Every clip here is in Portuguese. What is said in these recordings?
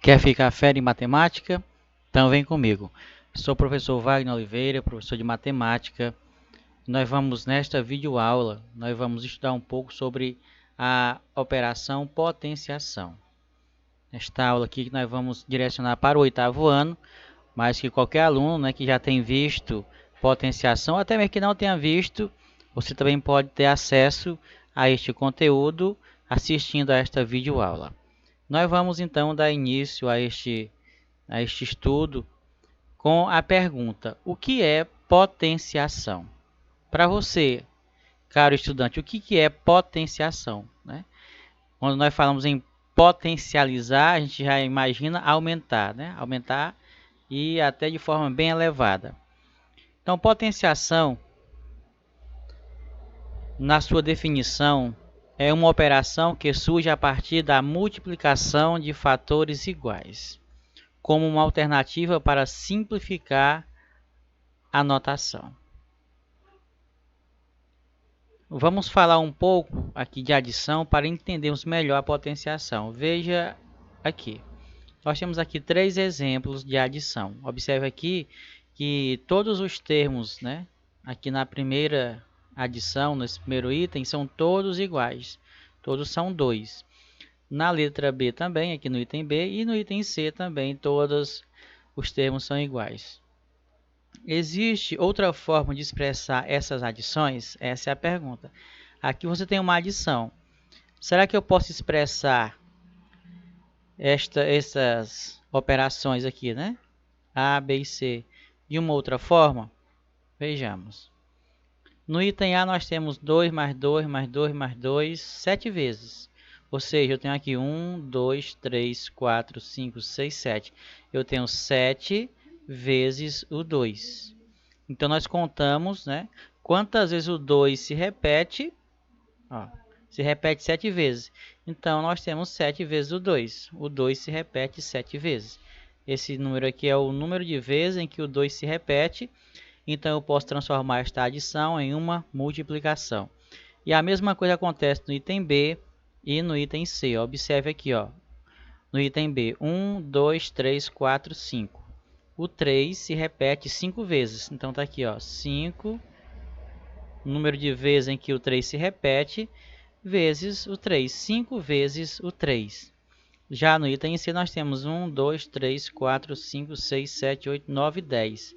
Quer ficar fera em matemática? Então vem comigo. Sou o professor Wagner Oliveira, professor de matemática. Nesta videoaula, nós vamos estudar um pouco sobre a operação potenciação. Nesta aula aqui nós vamos direcionar para o 8º ano, mas que qualquer aluno, que já tem visto potenciação, até mesmo que não tenha visto, você também pode ter acesso a este conteúdo assistindo a esta videoaula. Nós vamos então dar início a este estudo com a pergunta: o que é potenciação? Para você, caro estudante, o que é potenciação? Quando nós falamos em potencializar, a gente já imagina aumentar, aumentar e até de forma bem elevada. Então, potenciação, na sua definição, é uma operação que surge a partir da multiplicação de fatores iguais, como uma alternativa para simplificar a notação. Vamos falar um pouco aqui de adição para entendermos melhor a potenciação. Veja aqui. Nós temos aqui 3 exemplos de adição. Observe aqui que todos os termos, aqui na primeira adição, nesse primeiro item, são todos iguais. Todos são 2. Na letra B também, aqui no item B, e no item C também, todos os termos são iguais. Existe outra forma de expressar essas adições? Essa é a pergunta. Aqui você tem uma adição. Será que eu posso expressar essas operações aqui, A, B e C, de uma outra forma? Vejamos. No item A nós temos 2 mais 2 mais 2 mais 2, 7 vezes. Ou seja, eu tenho aqui 1, 2, 3, 4, 5, 6, 7. Eu tenho 7 vezes o 2. Então, nós contamos, quantas vezes o 2 se repete. Se repete 7 vezes. Então, nós temos 7 vezes o 2. O 2 se repete 7 vezes. Esse número aqui é o número de vezes em que o 2 se repete. Então, eu posso transformar esta adição em uma multiplicação. E a mesma coisa acontece no item B e no item C. Observe aqui, no item B, 1, 2, 3, 4, 5. O 3 se repete 5 vezes. Então, está aqui, 5, número de vezes em que o 3 se repete, vezes o 3. 5 vezes o 3. Já no item C, nós temos 1, 2, 3, 4, 5, 6, 7, 8, 9, 10.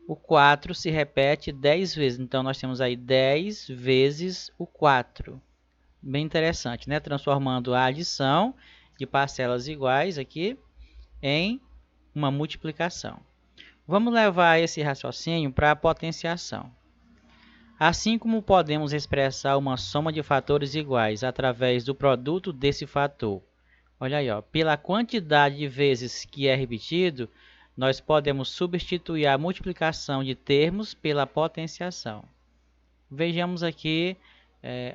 O 4 se repete 10 vezes. Então, nós temos aí 10 vezes o 4. Bem interessante, Transformando a adição de parcelas iguais aqui em uma multiplicação. Vamos levar esse raciocínio para a potenciação. Assim como podemos expressar uma soma de fatores iguais através do produto desse fator, olha aí, pela quantidade de vezes que é repetido, nós podemos substituir a multiplicação de termos pela potenciação. Vejamos aqui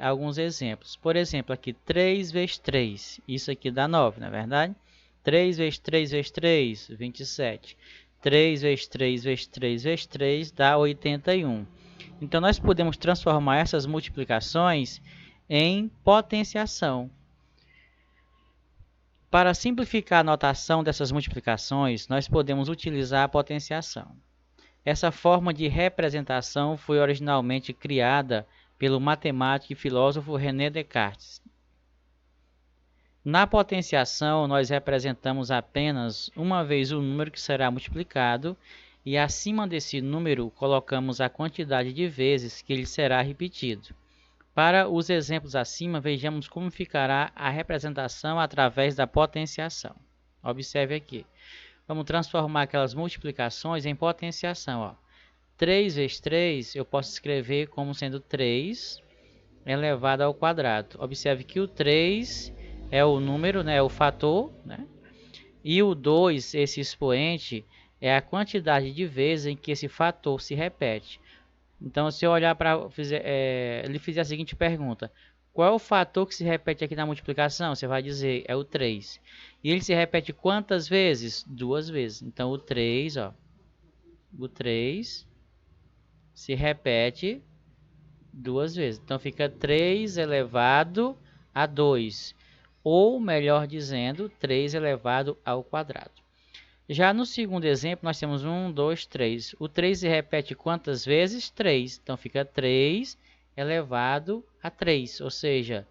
alguns exemplos. Por exemplo, aqui 3 vezes 3, isso aqui dá 9, não é verdade? 3 vezes 3 vezes 3, 27. 3 vezes 3 vezes 3 vezes 3 dá 81. Então, nós podemos transformar essas multiplicações em potenciação. Para simplificar a notação dessas multiplicações, nós podemos utilizar a potenciação. Essa forma de representação foi originalmente criada pelo matemático e filósofo René Descartes. Na potenciação, nós representamos apenas uma vez o número que será multiplicado e acima desse número colocamos a quantidade de vezes que ele será repetido. Para os exemplos acima, vejamos como ficará a representação através da potenciação. Observe aqui. Vamos transformar aquelas multiplicações em potenciação. 3 vezes 3 eu posso escrever como sendo 3 elevado ao quadrado. Observe que o 3 é o número, é o fator, e o 2, esse expoente, é a quantidade de vezes em que esse fator se repete. Então, se eu olhar para ele fizer a seguinte pergunta: qual é o fator que se repete aqui na multiplicação? Você vai dizer, é o 3. E ele se repete quantas vezes? 2 vezes. Então, o 3 se repete 2 vezes. Então, fica 3 elevado a 2. ou melhor dizendo, 3 elevado ao quadrado. Já no segundo exemplo, nós temos 1, 2, 3. O 3 se repete quantas vezes? 3. Então, fica 3 elevado a 3, ou seja,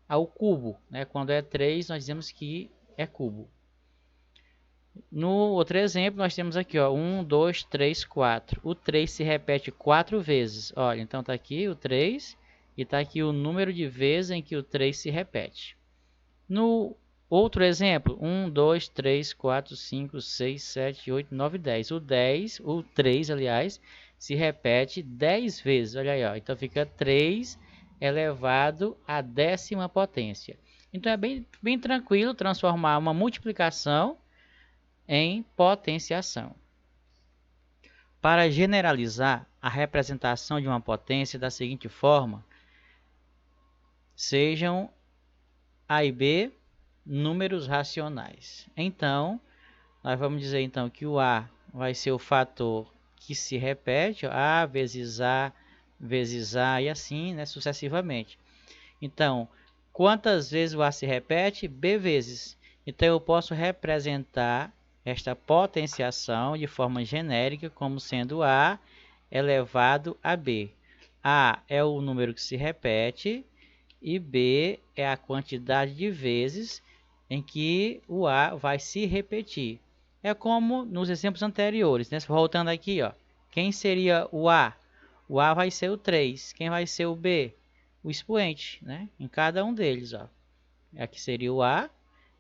ao cubo, né? Quando é 3, nós dizemos que é cubo. No outro exemplo, nós temos aqui, ó, 1, 2, 3, 4. O 3 se repete 4 vezes. Olha, então está aqui o 3 e está aqui o número de vezes em que o 3 se repete. No outro exemplo, 1, 2, 3, 4, 5, 6, 7, 8, 9, 10. O 3, aliás, se repete 10 vezes. Olha aí, ó. Então fica 3 elevado à 10ª potência. Então é bem tranquilo transformar uma multiplicação em potenciação. Para generalizar a representação de uma potência da seguinte forma: sejam A e B números racionais. Então, nós vamos dizer então que o A vai ser o fator que se repete, ó, A vezes A e assim, né, sucessivamente. Então, quantas vezes o A se repete? B vezes. Então, eu posso representar esta potenciação de forma genérica como sendo A elevado a B. A é o número que se repete e B é a quantidade de vezes em que o A vai se repetir. É como nos exemplos anteriores, né? Voltando aqui, ó. Quem seria o A? O A vai ser o 3. Quem vai ser o B? O expoente, né? Em cada um deles, ó. Aqui seria o A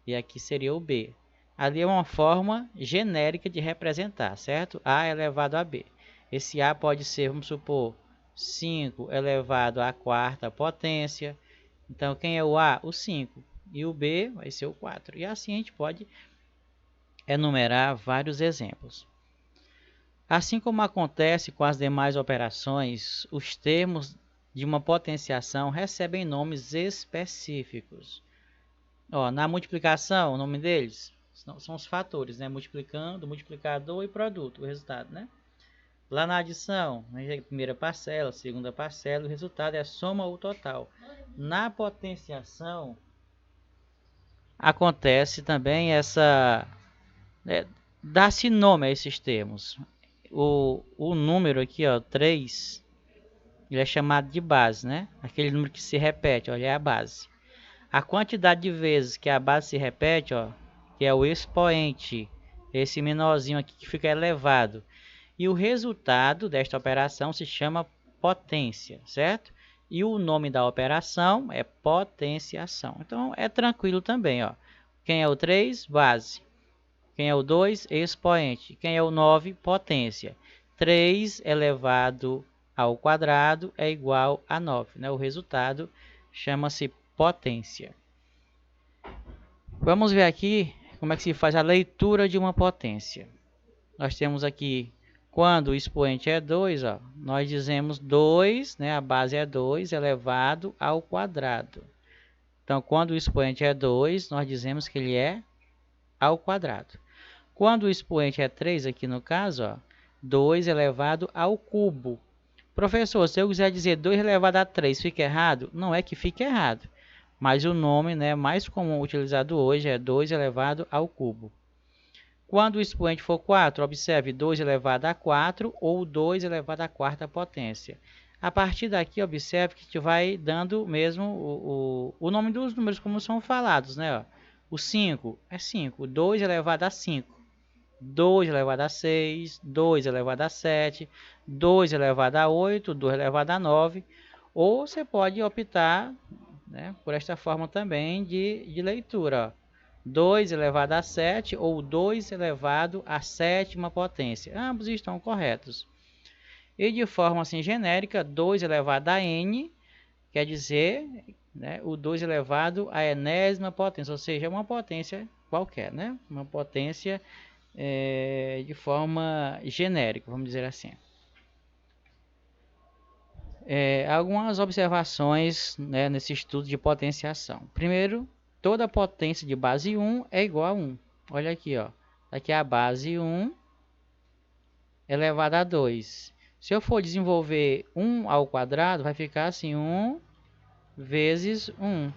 e aqui seria o B. Ali é uma forma genérica de representar, certo? A elevado a B. Esse A pode ser, vamos supor, 5 elevado à 4ª potência. Então, quem é o A? O 5. E o B vai ser o 4. E assim a gente pode enumerar vários exemplos. Assim como acontece com as demais operações, os termos de uma potenciação recebem nomes específicos. Ó, na multiplicação, o nome deles são os fatores, né? Multiplicando, multiplicador e produto, o resultado, né? Lá na adição, a primeira parcela, segunda parcela, o resultado é a soma ou total. Na potenciação, acontece também essa... dá-se nome a esses termos. O número aqui, ó, 3, ele é chamado de base, né? Aquele número que se repete, olha, é a base. A quantidade de vezes que a base se repete, ó, que é o expoente, esse menorzinho aqui que fica elevado. E o resultado desta operação se chama potência, certo? E o nome da operação é potenciação. Então, é tranquilo também, ó. Quem é o 3? Base. Quem é o 2? Expoente. Quem é o 9? Potência. 3 elevado ao quadrado é igual a 9, né? O resultado chama-se potência. Vamos ver aqui como é que se faz a leitura de uma potência. Nós temos aqui, quando o expoente é 2, ó, nós dizemos 2, né? A base é 2 elevado ao quadrado. Então, quando o expoente é 2, nós dizemos que ele é ao quadrado. Quando o expoente é 3, aqui no caso, ó, 2 elevado ao cubo. Professor, se eu quiser dizer 2 elevado a 3, fica errado? Não é que fique errado, mas o nome, né, mais comum utilizado hoje é 2 elevado ao cubo. Quando o expoente for 4, observe 2 elevado a 4 ou 2 elevado à 4ª potência. A partir daqui, observe que a gente vai dando mesmo o nome dos números como são falados, né? Ó. O 5 é 5, 2 elevado a 5, 2 elevado a 6, 2 elevado a 7, 2 elevado a 8, 2 elevado a 9. Ou você pode optar, né, por esta forma também de leitura. Ó. 2 elevado a 7 ou 2 elevado à 7ª potência. Ambos estão corretos. E de forma assim genérica, 2 elevado a n quer dizer, né, o 2 elevado à enésima potência, ou seja, uma potência qualquer, né? Uma potência de forma genérica, vamos dizer assim. Algumas observações, né, nesse estudo de potenciação. Primeiro, toda potência de base 1 é igual a 1. Olha aqui, ó. Aqui é a base 1 elevado a 2. Se eu for desenvolver 1 ao quadrado, vai ficar assim, 1 vezes 1.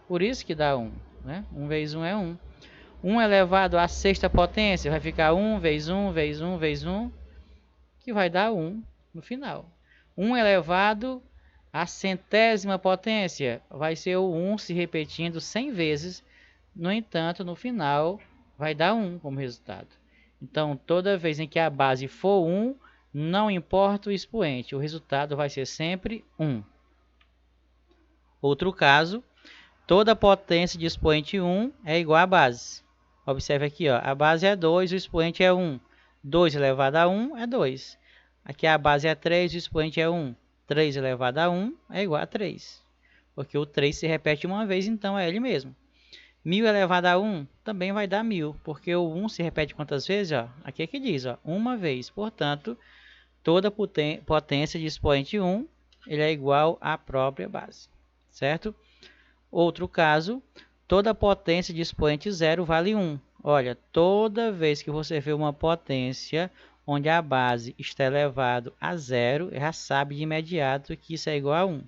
Por isso que dá 1. né? 1 vezes 1 é 1. 1 elevado à sexta potência vai ficar 1 vezes 1 vezes 1 vezes 1, que vai dar 1 no final. 1 elevado à centésima potência vai ser o 1 se repetindo 100 vezes. No entanto, no final vai dar 1 como resultado. Então, toda vez em que a base for 1, não importa o expoente, o resultado vai ser sempre 1. Outro caso, toda potência de expoente 1 é igual à base. Observe aqui, ó, a base é 2, o expoente é 1. 2 elevado a 1 é 2. Aqui a base é 3, o expoente é 1. 3 elevado a 1 é igual a 3. Porque o 3 se repete uma vez, então é ele mesmo. 1000 elevado a 1 também vai dar 1000, porque o 1 se repete quantas vezes? Ó? Aqui é que diz, ó, uma vez. Portanto, toda potência de expoente 1 ele é igual à própria base, certo? Outro caso, toda potência de expoente 0 vale 1. Olha, toda vez que você vê uma potência onde a base está elevado a 0, já sabe de imediato que isso é igual a 1,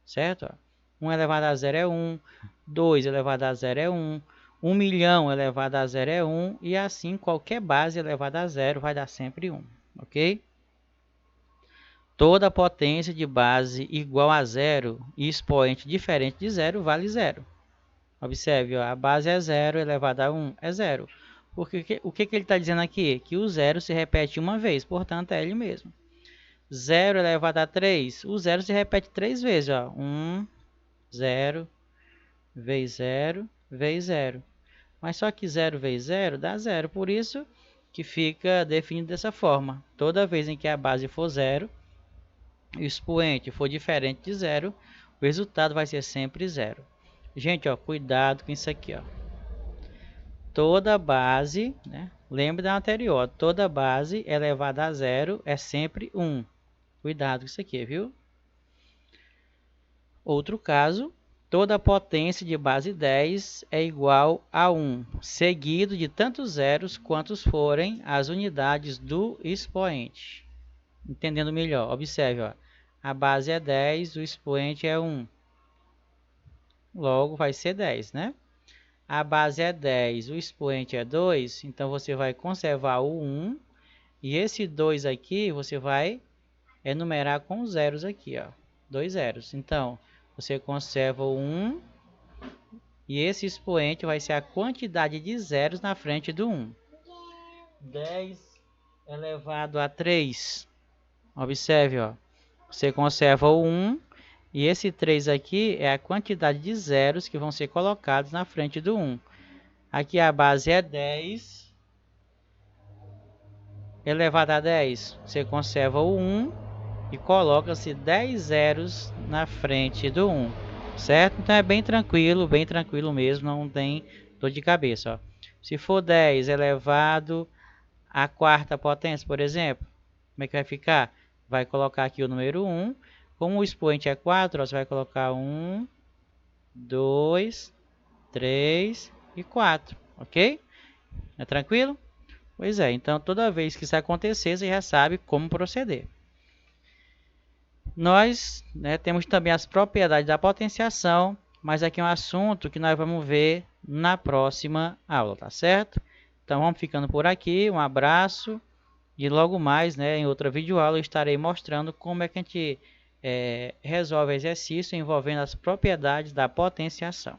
certo? 1 elevado a 0 é 1, 2 elevado a 0 é 1, 1 milhão elevado a 0 é 1, e assim qualquer base elevada a 0 vai dar sempre 1, ok? Toda potência de base igual a 0 e expoente diferente de 0 vale 0. Observe, ó, a base é 0 elevado a 1 é 0. Porque o que ele está dizendo aqui? Que o 0 se repete uma vez, portanto é ele mesmo. 0 elevado a 3, o 0 se repete 3 vezes. Ó. 1, 0, vezes 0, vezes 0. Mas só que 0 vezes 0 dá 0, por isso que fica definido dessa forma. Toda vez em que a base for 0, e o expoente for diferente de 0, o resultado vai ser sempre 0. Gente, ó, cuidado com isso aqui, ó. Toda base, né? Lembre da anterior, toda base elevada a 0 é sempre 1. Cuidado com isso aqui, viu? Outro caso, toda potência de base 10 é igual a 1, seguido de tantos zeros quantos forem as unidades do expoente. Entendendo melhor, observe, ó, a base é 10, o expoente é 1. Logo vai ser 10, né? A base é 10, o expoente é 2, então você vai conservar o 1, e esse 2 aqui você vai enumerar com zeros aqui, ó, 2 zeros. Então, você conserva o 1, e esse expoente vai ser a quantidade de zeros na frente do 1. 10 elevado a 3, observe, ó, você conserva o 1, e esse 3 aqui é a quantidade de zeros que vão ser colocados na frente do 1. Aqui a base é 10 elevado a 10. Você conserva o 1 e coloca-se 10 zeros na frente do 1. Certo? Então é bem tranquilo mesmo, não tem dor de cabeça. Ó. Se for 10 elevado à quarta potência, por exemplo, como é que vai ficar? Vai colocar aqui o número 1. Como o expoente é 4, ó, você vai colocar 1, 2, 3 e 4. Ok? É tranquilo? Pois é, então toda vez que isso acontecer, você já sabe como proceder. Nós temos também as propriedades da potenciação, mas aqui é um assunto que nós vamos ver na próxima aula, tá certo? Então vamos ficando por aqui, um abraço e logo mais, em outra videoaula eu estarei mostrando como é que a gente resolve exercício envolvendo as propriedades da potenciação.